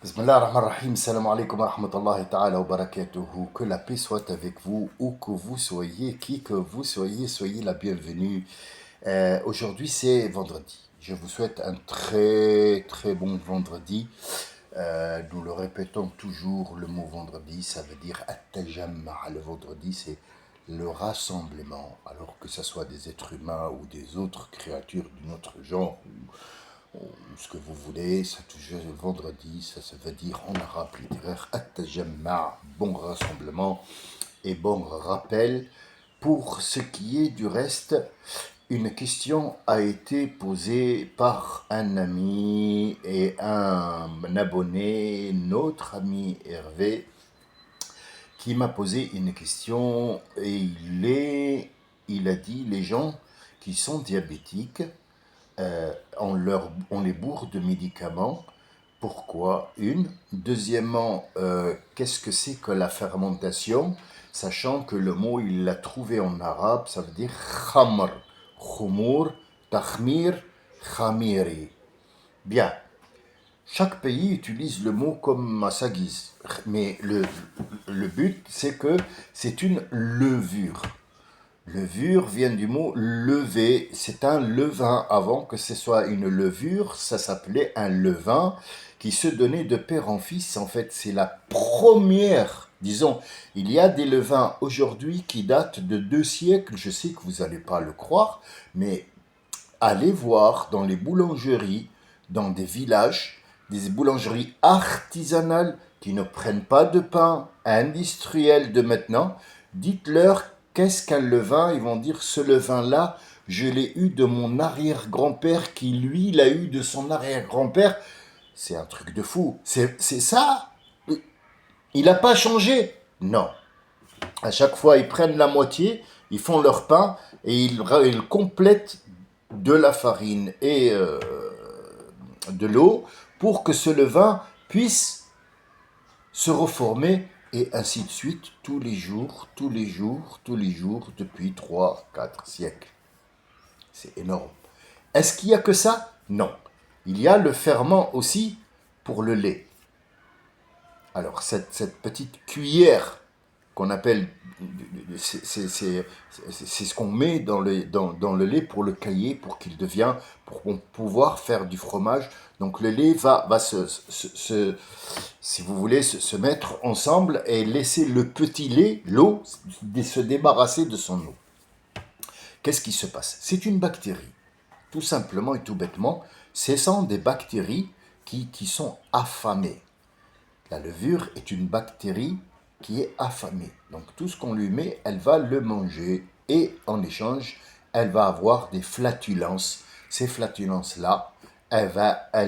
Bismillah ar-Rahman ar-Rahim, salam alaikum wa rahmatullahi ta'ala wa barakatuhu. Que la paix soit avec vous, où que vous soyez, qui que vous soyez, soyez la bienvenue. Aujourd'hui c'est vendredi. Je vous souhaite un très très bon vendredi. Nous le répétons toujours, le mot vendredi, ça veut dire at-tajamma'. Le vendredi, c'est le rassemblement. Alors que ce soit des êtres humains ou des autres créatures d'un autre genre, ou ce que vous voulez, ça toujours vendredi, ça veut dire en arabe littéraire at-tajamma', bon rassemblement et bon rappel. Pour ce qui est du reste, une question a été posée par un ami et un abonné, notre ami Hervé, qui m'a posé une question et il a dit les gens qui sont diabétiques, on les bourre de médicaments. Pourquoi? Une. Deuxièmement, qu'est-ce que c'est que la fermentation? Sachant que le mot, il l'a trouvé en arabe, ça veut dire khamr, khumur, takhmir, khamiri. Bien, chaque pays utilise le mot comme à sa guise, mais le but, c'est que c'est une levure. Levure vient du mot lever, c'est un levain. Avant que ce soit une levure, ça s'appelait un levain qui se donnait de père en fils. En fait, c'est la première, disons, il y a des levains aujourd'hui qui datent de 2 siècles. Je sais que vous n'allez pas le croire, mais allez voir dans les boulangeries, dans des villages, des boulangeries artisanales qui ne prennent pas de pain industriel de maintenant. Dites-leur qu'est-ce qu'un levain. Ils vont dire ce levain-là, je l'ai eu de mon arrière-grand-père qui, lui, l'a eu de son arrière-grand-père. C'est un truc de fou. C'est ça. Il n'a pas changé. Non. À chaque fois, ils prennent la moitié, ils font leur pain et ils complètent de la farine et de l'eau pour que ce levain puisse se reformer et ainsi de suite tous les jours, tous les jours, tous les jours depuis 3, 4 siècles. C'est énorme. Est-ce qu'il n'y a que ça? Non. Il y a le ferment aussi pour le lait. Alors cette petite cuillère qu'on appelle, c'est ce qu'on met dans le lait pour le cailler, pour qu'il devienne, pour pouvoir faire du fromage. Donc le lait va si vous voulez, se mettre ensemble et laisser le petit lait, l'eau, se débarrasser de son eau. Qu'est-ce qui se passe? C'est une bactérie. Tout simplement et tout bêtement, ce sont des bactéries qui sont affamées. La levure est une bactérie qui est affamée. Donc tout ce qu'on lui met, elle va le manger et en échange, elle va avoir des flatulences. Ces flatulences-là, elle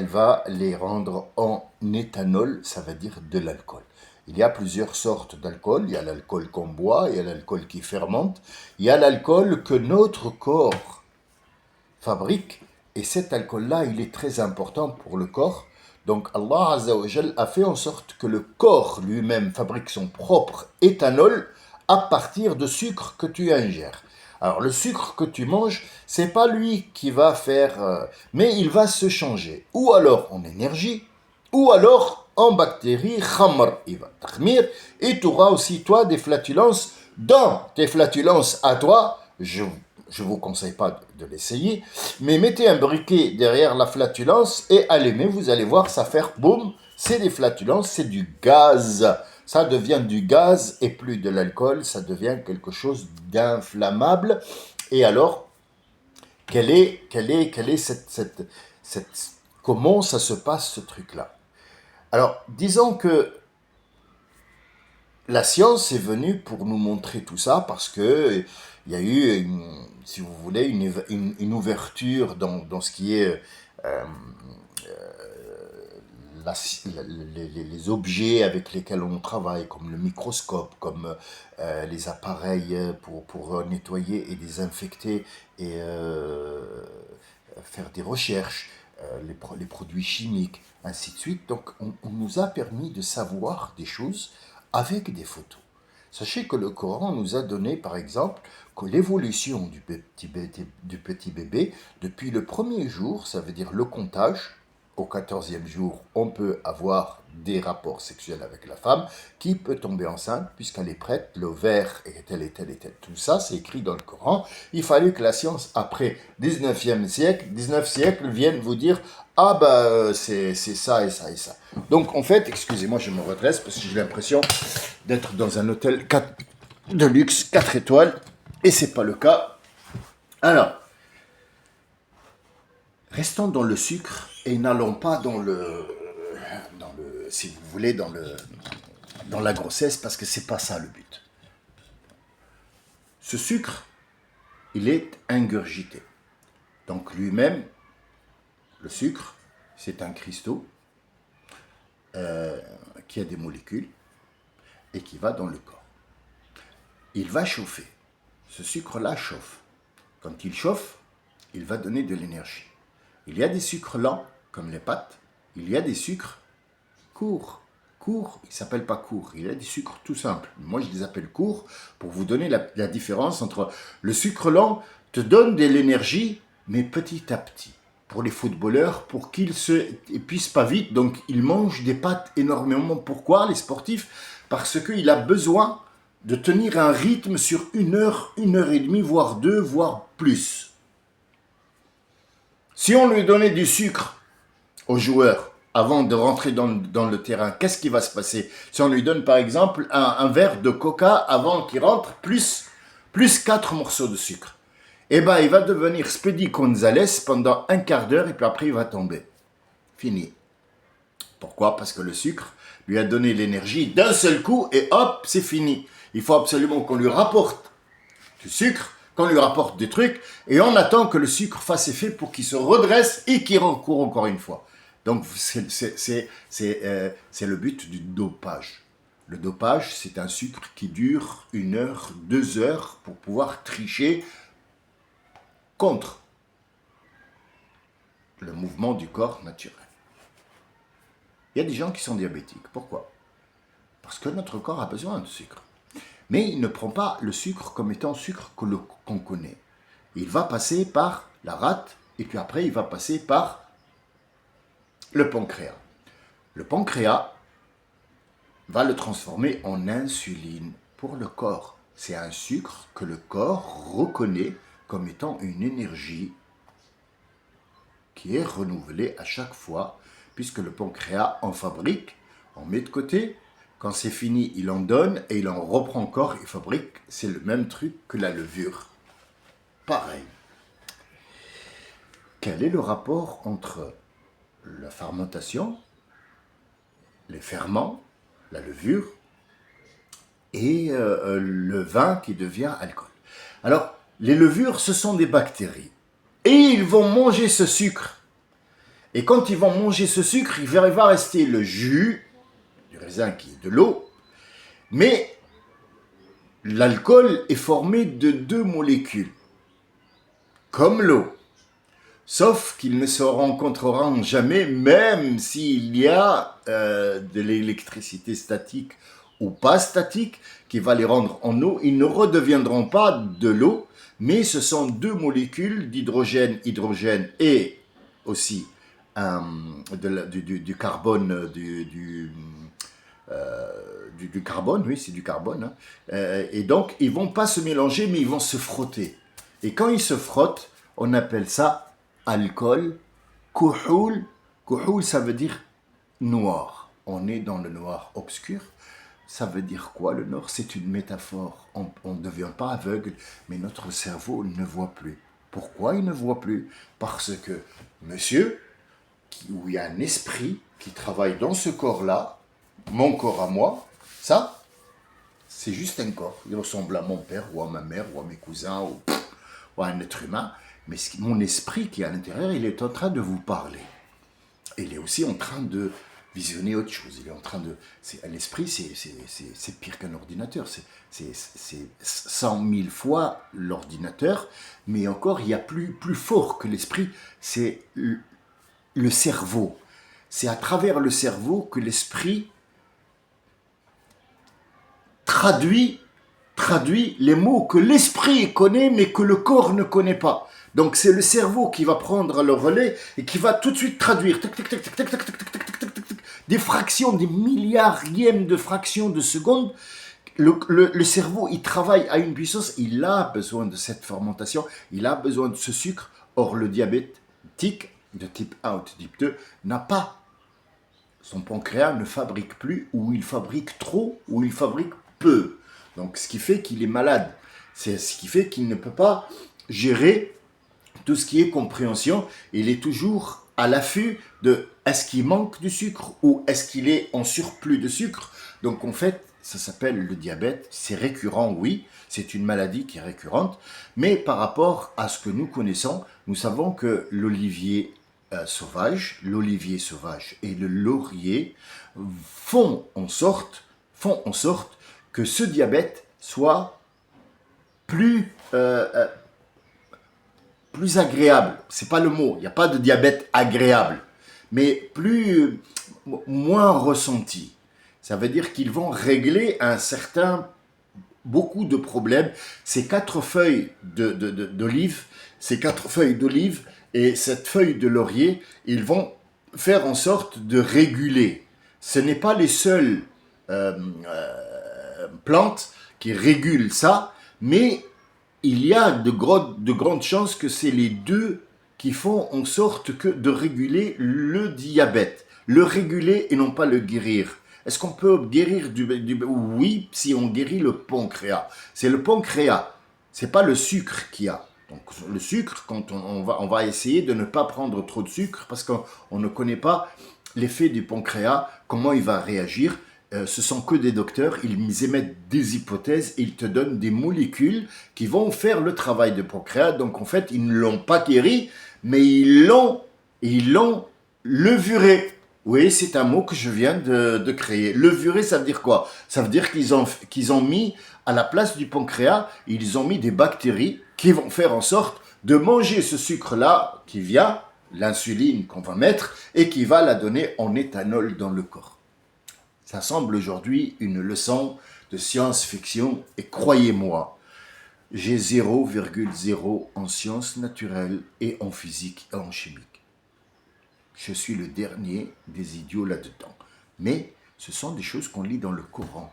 va les rendre en éthanol, ça veut dire de l'alcool. Il y a plusieurs sortes d'alcool. Il y a l'alcool qu'on boit, il y a l'alcool qui fermente, il y a l'alcool que notre corps fabrique. Et cet alcool-là, il est très important pour le corps. Donc Allah Azza wa Jal a fait en sorte que le corps lui-même fabrique son propre éthanol à partir de sucre que tu ingères. Alors le sucre que tu manges, c'est pas lui qui va faire, mais il va se changer. Ou alors en énergie, ou alors en bactéries, khamr, il va takhmir, et tu auras aussi toi des flatulences. Dans tes flatulences à toi, je vous conseille pas de l'essayer, mais mettez un briquet derrière la flatulence et allumez, vous allez voir, ça fait boum, c'est des flatulences, c'est du gaz. Ça devient du gaz et plus de l'alcool, ça devient quelque chose d'inflammable. Et alors, quelle est comment ça se passe ce truc-là? Alors, disons que la science est venue pour nous montrer tout ça parce que il y a eu, si vous voulez, une ouverture dans ce qui est euh, la- les objets avec lesquels on travaille, comme le microscope, comme les appareils pour nettoyer et désinfecter et faire des recherches, les produits chimiques, ainsi de suite. Donc on nous a permis de savoir des choses avec des photos. Sachez que le Coran nous a donné, par exemple, que l'évolution du petit bébé, depuis le premier jour, ça veut dire le comptage, au 14e jour, on peut avoir des rapports sexuels avec la femme, qui peut tomber enceinte puisqu'elle est prête, l'ovaire est tel et tel et tel. Tout ça, c'est écrit dans le Coran. Il fallait que la science, après 19e siècle, 19 siècles, vienne vous dire « Ah bah c'est ça et ça et ça ». Donc en fait, excusez-moi, je me redresse parce que j'ai l'impression d'être dans un hôtel de luxe, 4 étoiles, et c'est pas le cas. Alors, restons dans le sucre et n'allons pas si vous voulez, dans la grossesse, parce que c'est pas ça le but. Ce sucre, il est ingurgité. Donc lui-même, le sucre, c'est un cristaux qui a des molécules et qui va dans le corps. Il va chauffer. Ce sucre-là chauffe. Quand il chauffe, il va donner de l'énergie. Il y a des sucres lents, comme les pâtes. Il y a des sucres courts. Courts, ils ne s'appellent pas courts. Il y a des sucres tout simples. Moi, je les appelle courts pour vous donner la différence entre le sucre lent te donne de l'énergie, mais petit à petit. Pour les footballeurs, pour qu'ils ne se épuisent pas vite, donc ils mangent des pâtes énormément. Pourquoi, les sportifs? Parce qu'il a besoin de tenir un rythme sur 1 heure et demie, voire 2, voire plus. Si on lui donnait du sucre au joueur avant de rentrer dans le terrain, qu'est-ce qui va se passer? Si on lui donne par exemple un verre de coca avant qu'il rentre, plus 4 morceaux de sucre, eh ben il va devenir Speedy Gonzalez pendant un quart d'heure et puis après il va tomber. Fini. Pourquoi? Parce que le sucre lui a donné l'énergie d'un seul coup et hop, c'est fini. Il faut absolument qu'on lui rapporte du sucre, qu'on lui rapporte des trucs, et on attend que le sucre fasse effet pour qu'il se redresse et qu'il recourt encore une fois. Donc c'est le but du dopage. Le dopage, c'est un sucre qui dure 1 heure, 2 heures pour pouvoir tricher contre le mouvement du corps naturel. Il y a des gens qui sont diabétiques. Pourquoi? Parce que notre corps a besoin de sucre. Mais il ne prend pas le sucre comme étant sucre qu'on connaît. Il va passer par la rate et puis après il va passer par le pancréas. Le pancréas va le transformer en insuline pour le corps. C'est un sucre que le corps reconnaît comme étant une énergie qui est renouvelée à chaque fois, puisque le pancréas en fabrique, en met de côté. Quand c'est fini, il en donne et il en reprend encore, il fabrique. C'est le même truc que la levure. Pareil. Quel est le rapport entre la fermentation, les ferments, la levure et le vin qui devient alcool? Alors, les levures, ce sont des bactéries. Et ils vont manger ce sucre. Et quand ils vont manger ce sucre, il va rester le jus du raisin qui est de l'eau, mais l'alcool est formé de 2 molécules, comme l'eau. Sauf qu'ils ne se rencontreront jamais, même s'il y a de l'électricité statique ou pas statique qui va les rendre en eau, ils ne redeviendront pas de l'eau, mais ce sont 2 molécules d'hydrogène, hydrogène et aussi du carbone, du carbone, oui, c'est du carbone. Hein. Et donc, ils ne vont pas se mélanger, mais ils vont se frotter. Et quand ils se frottent, on appelle ça alcool, kuhul. Kuhul, ça veut dire noir. On est dans le noir obscur. Ça veut dire quoi le noir? C'est une métaphore. On ne devient pas aveugle, mais notre cerveau ne voit plus. Pourquoi il ne voit plus? Parce que, monsieur, où il y a un esprit qui travaille dans ce corps-là, mon corps à moi, ça, c'est juste un corps. Il ressemble à mon père, ou à ma mère, ou à mes cousins, ou à un être humain. Mais mon esprit qui est à l'intérieur, il est en train de vous parler. Il est aussi en train de visionner autre chose. Il est en train de... L'esprit, c'est pire qu'un ordinateur. C'est 100 000 fois l'ordinateur. Mais encore, il y a plus fort que l'esprit. C'est le cerveau. C'est à travers le cerveau que l'esprit traduit traduit les mots que l'esprit connaît mais que le corps ne connaît pas. Donc c'est le cerveau qui va prendre le relais et qui va tout de suite traduire des fractions, des milliardièmes de fractions de secondes. Le cerveau, il travaille à une puissance, il a besoin de cette fermentation, il a besoin de ce sucre. Or, le diabétique de type 1 ou de type 2 n'a pas. Son pancréas ne fabrique plus, ou il fabrique trop, ou il fabrique peu. Donc, ce qui fait qu'il est malade. C'est ce qui fait qu'il ne peut pas gérer tout ce qui est compréhension. Il est toujours à l'affût de est-ce qu'il manque du sucre ou est-ce qu'il est en surplus de sucre. Donc, en fait, ça s'appelle le diabète. C'est récurrent, oui. C'est une maladie qui est récurrente. Mais par rapport à ce que nous connaissons, nous savons que l'olivier sauvage et le laurier font en sorte que ce diabète soit plus, plus agréable. C'est pas le mot, il n'y a pas de diabète agréable, mais moins ressenti. Ça veut dire qu'ils vont régler beaucoup de problèmes. Ces 4 feuilles d'olive, et cette feuille de laurier, ils vont faire en sorte de réguler. Ce n'est pas les seules plantes qui régulent ça, mais il y a de grandes chances que c'est les deux qui font en sorte de réguler le diabète. Le réguler et non pas le guérir. Est-ce qu'on peut guérir Oui, si on guérit le pancréas. C'est le pancréas, c'est pas le sucre qu'il y a. Donc le sucre, quand on va essayer de ne pas prendre trop de sucre parce qu'on ne connaît pas l'effet du pancréas, comment il va réagir. Ce sont que des docteurs, ils émettent des hypothèses, ils te donnent des molécules qui vont faire le travail de pancréas. Donc en fait, ils ne l'ont pas guéri, mais ils l'ont levuré. Oui, c'est un mot que je viens de créer. Levuré, ça veut dire quoi? Ça veut dire qu'ils ont mis, à la place du pancréas, ils ont mis des bactéries qui vont faire en sorte de manger ce sucre-là qui vient, l'insuline qu'on va mettre, et qui va la donner en éthanol dans le corps. Ça semble aujourd'hui une leçon de science-fiction, et croyez-moi, j'ai 0,0 en sciences naturelles et en physique et en chimique. Je suis le dernier des idiots là-dedans. Mais ce sont des choses qu'on lit dans le Coran.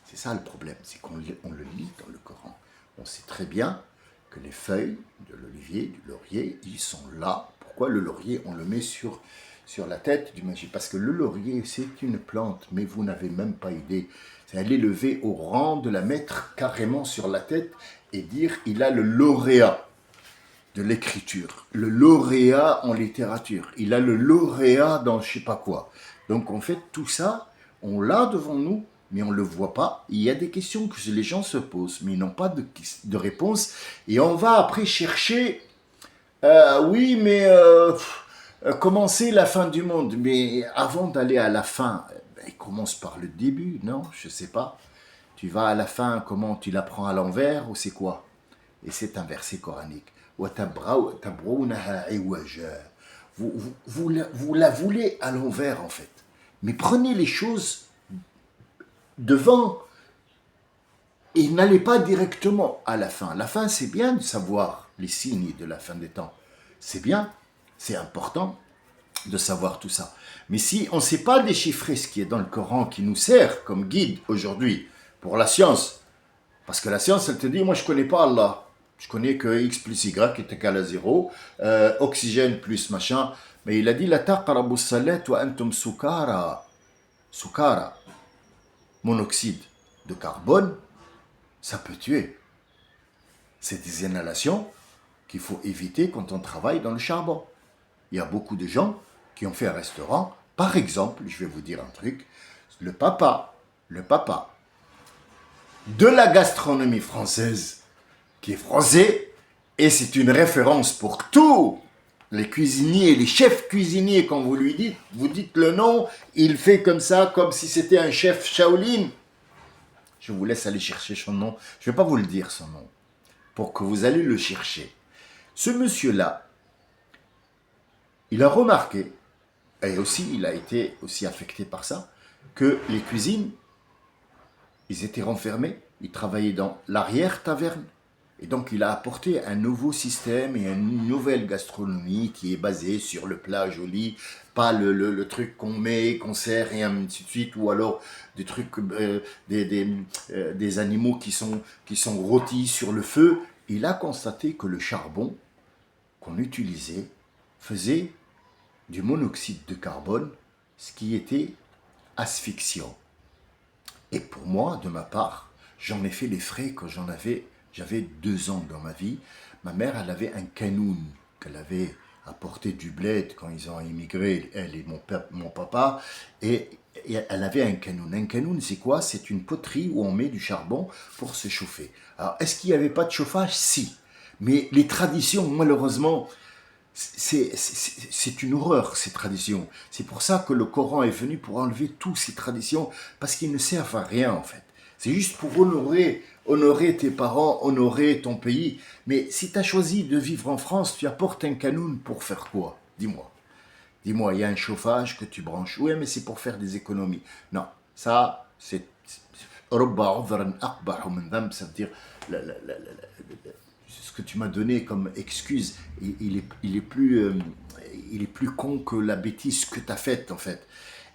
C'est ça le problème, c'est qu'on le lit dans le Coran. On sait très bien que les feuilles de l'olivier, du laurier, ils sont là. Pourquoi le laurier, on le met sur la tête du magie? Parce que le laurier, c'est une plante, mais vous n'avez même pas idée. C'est l'élever au rang de la mettre carrément sur la tête et dire il a le lauréat de l'écriture, le lauréat en littérature, il a le lauréat dans je sais pas quoi. Donc en fait, tout ça, on l'a devant nous, mais on ne le voit pas. Il y a des questions que les gens se posent, mais ils n'ont pas de réponse. Et on va après chercher, oui, mais comment c'est la fin du monde? Mais avant d'aller à la fin, commence par le début, non? Je sais pas. Tu vas à la fin, comment tu l'apprends à l'envers ou c'est quoi? Et c'est un verset coranique. Vous la voulez à l'envers en fait. Mais prenez les choses devant et n'allez pas directement à la fin. La fin, c'est bien de savoir les signes de la fin des temps. C'est bien, c'est important de savoir tout ça. Mais si on ne sait pas déchiffrer ce qui est dans le Coran qui nous sert comme guide aujourd'hui pour la science, parce que la science, elle te dit, moi je ne connais pas Allah. Je connais que X plus Y est égal à 0, oxygène plus machin. Mais il a dit, la taqrabu salat wa antum sukara. Sukara, monoxyde de carbone, ça peut tuer. C'est des inhalations qu'il faut éviter quand on travaille dans le charbon. Il y a beaucoup de gens qui ont fait un restaurant. Par exemple, je vais vous dire un truc, le papa de la gastronomie française, qui est français, et c'est une référence pour tous les cuisiniers, les chefs cuisiniers, quand vous dites le nom, il fait comme ça, comme si c'était un chef Shaolin. Je vous laisse aller chercher son nom. Je ne vais pas vous le dire, son nom, pour que vous allez le chercher. Ce monsieur-là, il a remarqué, et aussi il a été aussi affecté par ça, que les cuisines, ils étaient renfermés, ils travaillaient dans l'arrière-taverne. Et donc il a apporté un nouveau système et une nouvelle gastronomie qui est basée sur le plat joli, pas le truc qu'on met, qu'on sert et ainsi de suite, ou alors des trucs, des animaux qui sont rôtis sur le feu. Il a constaté que le charbon qu'on utilisait faisait du monoxyde de carbone, ce qui était asphyxiant. Et pour moi, de ma part, j'en ai fait les frais quand j'avais 2 ans dans ma vie. Ma mère, elle avait un canoun qu'elle avait apporté du bled quand ils ont immigré, elle et mon papa, et elle avait un canoun. Un canoun, c'est quoi? C'est une poterie où on met du charbon pour se chauffer. Alors, est-ce qu'il n'y avait pas de chauffage? Si. Mais les traditions, malheureusement, c'est une horreur, ces traditions. C'est pour ça que le Coran est venu pour enlever toutes ces traditions, parce qu'ils ne servent à rien, en fait. C'est juste pour honorer tes parents, honorer ton pays. Mais si tu as choisi de vivre en France, tu apportes un canoun pour faire quoi? Dis-moi. Dis-moi, il y a un chauffage que tu branches. Oui, mais c'est pour faire des économies. Non, ça, c'est... Ça veut dire ce que tu m'as donné comme excuse, il est plus con que la bêtise que tu as faite, en fait.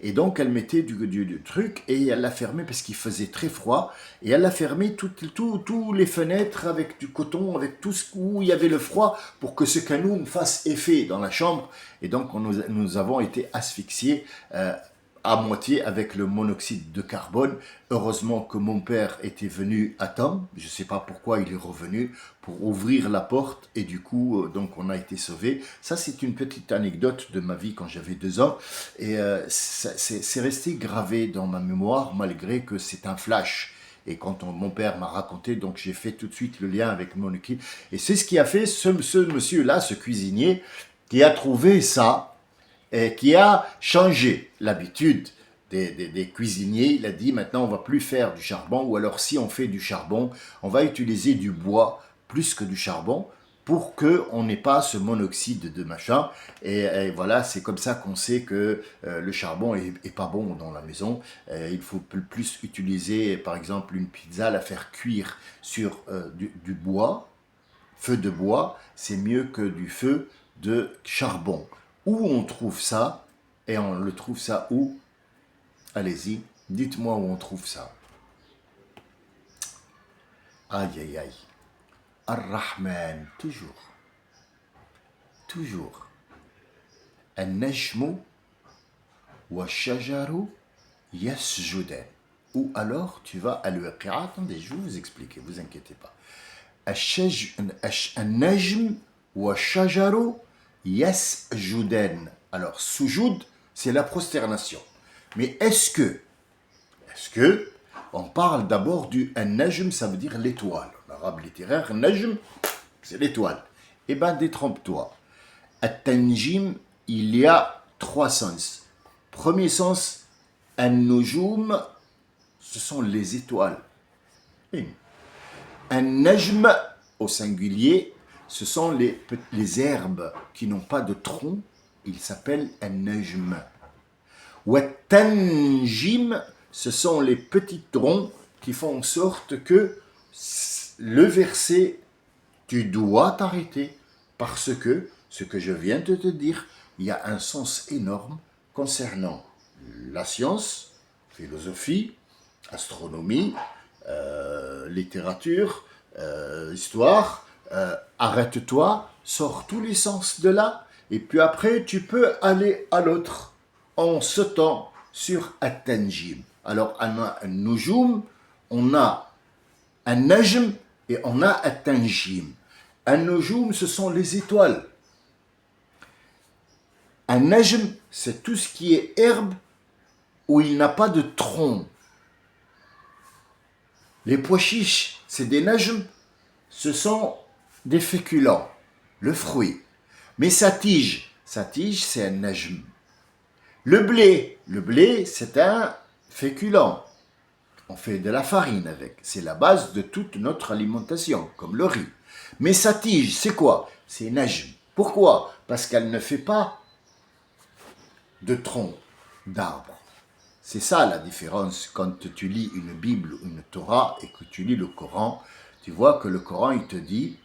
Et donc, elle mettait du truc et elle l'a fermé parce qu'il faisait très froid. Et elle a fermé toutes les fenêtres avec du coton, avec tout ce où il y avait le froid pour que ce canoun fasse effet dans la chambre. Et donc, nous avons été asphyxiés à moitié avec le monoxyde de carbone. Heureusement que mon père était venu à temps. Je ne sais pas pourquoi il est revenu pour ouvrir la porte et du coup, donc on a été sauvés. Ça, c'est une petite anecdote de ma vie quand j'avais 2 ans et c'est resté gravé dans ma mémoire malgré que c'est un flash. Et quand mon père m'a raconté, donc j'ai fait tout de suite le lien avec mon équipe. Et c'est ce qui a fait ce monsieur-là, ce cuisinier, qui a trouvé ça et qui a changé l'habitude des cuisiniers. Il a dit maintenant on va plus faire du charbon, ou alors si on fait du charbon, on va utiliser du bois plus que du charbon pour qu'on n'ait pas ce monoxyde de machin. Et voilà, c'est comme ça qu'on sait que le charbon est pas bon dans la maison. Il faut plus utiliser, par exemple, une pizza, la faire cuire sur du bois, feu de bois, c'est mieux que du feu de charbon. Où on trouve ça? Et on le trouve ça où? Allez-y, dites-moi où on trouve ça. Aïe, aïe, aïe. Ar-Rahman, toujours. Toujours. An-Najmu wa shajaru yasjudan. Ou alors tu vas à l'Waqi'a. Attendez, je vais vous expliquer, vous inquiétez pas. An-Najm wa shajaru yasjudan. Alors, sujoud, c'est la prosternation. Mais est-ce que on parle d'abord du An-Najm, ça veut dire l'étoile. En arabe littéraire, Najm, c'est l'étoile. Eh bien, détrompe-toi. At-Tanjim, il y a 3 sens. Premier sens, An-Nujum, ce sont les étoiles. An-Najm, au singulier, ce sont les herbes qui n'ont pas de tronc. Ils s'appellent An-Najm. Wat-Tanjim, ce sont les petits troncs qui font en sorte que le verset, tu dois t'arrêter parce que ce que je viens de te dire, il y a un sens énorme concernant la science, philosophie, astronomie, littérature, histoire. Arrête-toi, sors tous les sens de là, et puis après tu peux aller à l'autre en sautant sur At-Tanjim. Alors, on a un Nujum, on a un Najm et on a At-Tanjim. Un Nujum, ce sont les étoiles. Un Najm, c'est tout ce qui est herbe où il n'a pas de tronc. Les pois chiches, c'est des Najm, ce sont des féculents, le fruit. Mais sa tige, c'est un Najm. Le blé, c'est un féculent. On fait de la farine avec. C'est la base de toute notre alimentation, comme le riz. Mais sa tige, c'est quoi? C'est Najm. Pourquoi? Parce qu'elle ne fait pas de tronc d'arbre. C'est ça la différence quand tu lis une Bible ou une Torah et que tu lis le Coran. Tu vois que le Coran, il te dit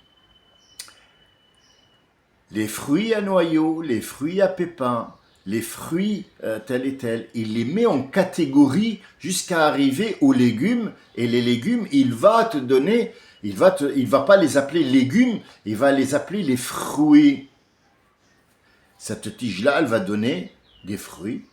les fruits à noyaux, les fruits à pépins, les fruits tel et tel. Il les met en catégorie jusqu'à arriver aux légumes. Et les légumes, il va te donner, il va pas les appeler légumes, il va les appeler les fruits. Cette tige-là, elle va donner des fruits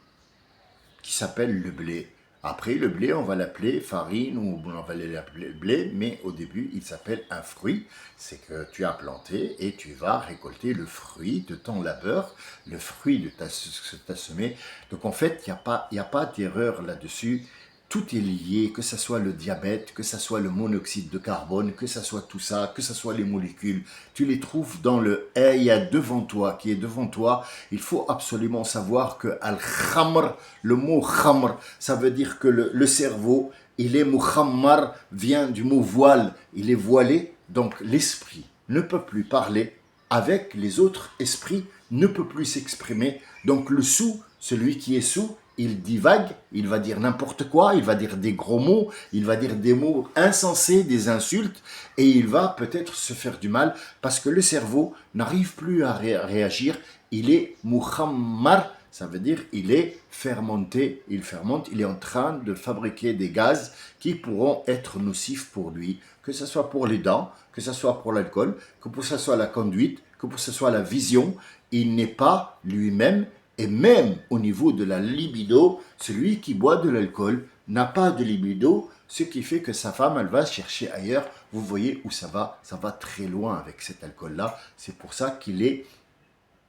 qui s'appellent le blé. Après, le blé, on va l'appeler farine ou on va l'appeler blé, mais au début, il s'appelle un fruit. C'est que tu as planté et tu vas récolter le fruit de ton labeur, le fruit de ta semée. Donc en fait, il n'y a pas d'erreur là-dessus. Tout est lié, que ce soit le diabète, que ce soit le monoxyde de carbone, que ce soit tout ça, que ce soit les molécules. Tu les trouves dans le ayah devant toi, qui est devant toi. Il faut absolument savoir que al-khamr, le mot khamr, ça veut dire que le cerveau, il est muhammar, vient du mot voile, il est voilé. Donc l'esprit ne peut plus parler avec les autres esprits, ne peut plus s'exprimer. Donc le sou, celui qui est sous, il divague, il va dire n'importe quoi, il va dire des gros mots, il va dire des mots insensés, des insultes, et il va peut-être se faire du mal parce que le cerveau n'arrive plus à réagir, il est muhammar, ça veut dire il est fermenté, il fermente, il est en train de fabriquer des gaz qui pourront être nocifs pour lui, que ce soit pour les dents, que ce soit pour l'alcool, que ce soit la conduite, que ce soit la vision, il n'est pas lui-même. Et même au niveau de la libido, celui qui boit de l'alcool n'a pas de libido, ce qui fait que sa femme, elle va chercher ailleurs. Vous voyez où ça va très loin avec cet alcool-là. C'est pour ça qu'il n'est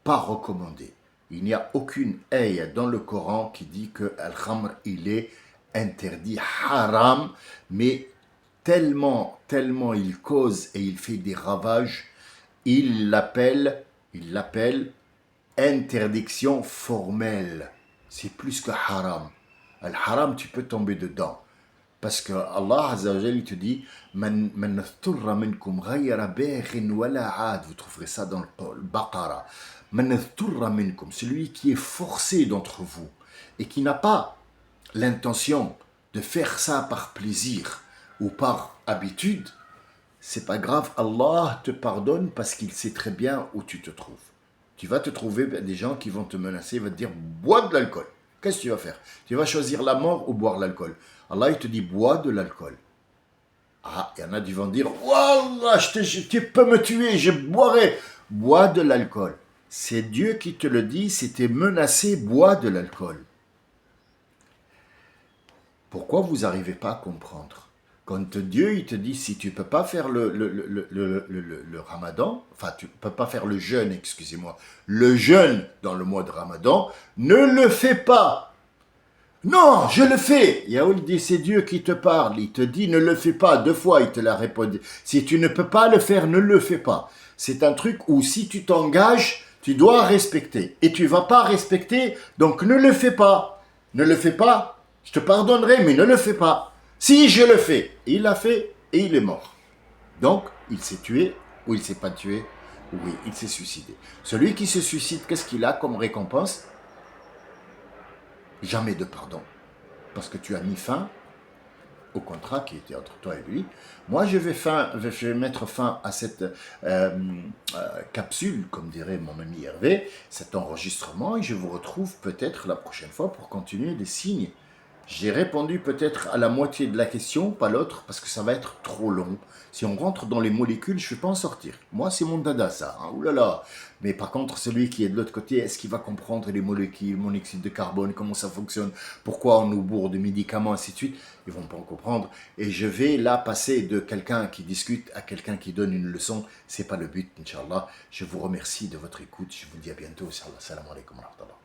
pas recommandé. Il n'y a aucune ayah dans le Coran qui dit que al-khamr, il est interdit, haram, mais tellement il cause et il fait des ravages, il l'appelle interdiction formelle. C'est plus que haram. Al-haram, tu peux tomber dedans. Parce que Allah Azza wa Jalla, il te dit Man thurra minkum ghayra baghin wala aad. Vous trouverez ça dans le Baqara. Man thurra minkum, celui qui est forcé d'entre vous et qui n'a pas l'intention de faire ça par plaisir ou par habitude, c'est pas grave, Allah te pardonne parce qu'il sait très bien où tu te trouves. Tu vas te trouver des gens qui vont te menacer, ils vont te dire bois de l'alcool. Qu'est-ce que tu vas faire? Tu vas choisir la mort ou boire l'alcool? Allah il te dit bois de l'alcool. Ah, il y en a qui vont dire Wallah, tu peux me tuer, je boirai. Bois de l'alcool. C'est Dieu qui te le dit, si tu es menacé, bois de l'alcool. Pourquoi vous n'arrivez pas à comprendre? Quand Dieu il te dit si tu ne peux pas faire le ramadan, enfin tu ne peux pas faire le jeûne, excusez-moi, le jeûne dans le mois de ramadan, ne le fais pas. Non, je le fais. Yaoul dit c'est Dieu qui te parle, il te dit ne le fais pas, 2 fois il te l'a répondu. Si tu ne peux pas le faire, ne le fais pas. C'est un truc où si tu t'engages, tu dois respecter. Et tu ne vas pas respecter, donc ne le fais pas. Ne le fais pas, je te pardonnerai, mais ne le fais pas. Si je le fais, il l'a fait et il est mort. Donc, il s'est tué ou il ne s'est pas tué? Oui, il s'est suicidé. Celui qui se suicide, qu'est-ce qu'il a comme récompense? Jamais de pardon. Parce que tu as mis fin au contrat qui était entre toi et lui. Moi, je vais mettre fin à cette capsule, comme dirait mon ami Hervé, cet enregistrement, et je vous retrouve peut-être la prochaine fois pour continuer les signes. J'ai répondu peut-être à la moitié de la question, pas l'autre, parce que ça va être trop long. Si on rentre dans les molécules, je ne vais pas en sortir. Moi, c'est mon dada, ça. Hein. Ouh là là. Mais par contre, celui qui est de l'autre côté, est-ce qu'il va comprendre les molécules, monoxyde de carbone, comment ça fonctionne, pourquoi on nous bourre de médicaments, ainsi de suite? Ils vont pas en comprendre. Et je vais là passer de quelqu'un qui discute à quelqu'un qui donne une leçon. C'est pas le but, Inch'Allah. Je vous remercie de votre écoute. Je vous dis à bientôt. Salam alaikum wa rahmatullah.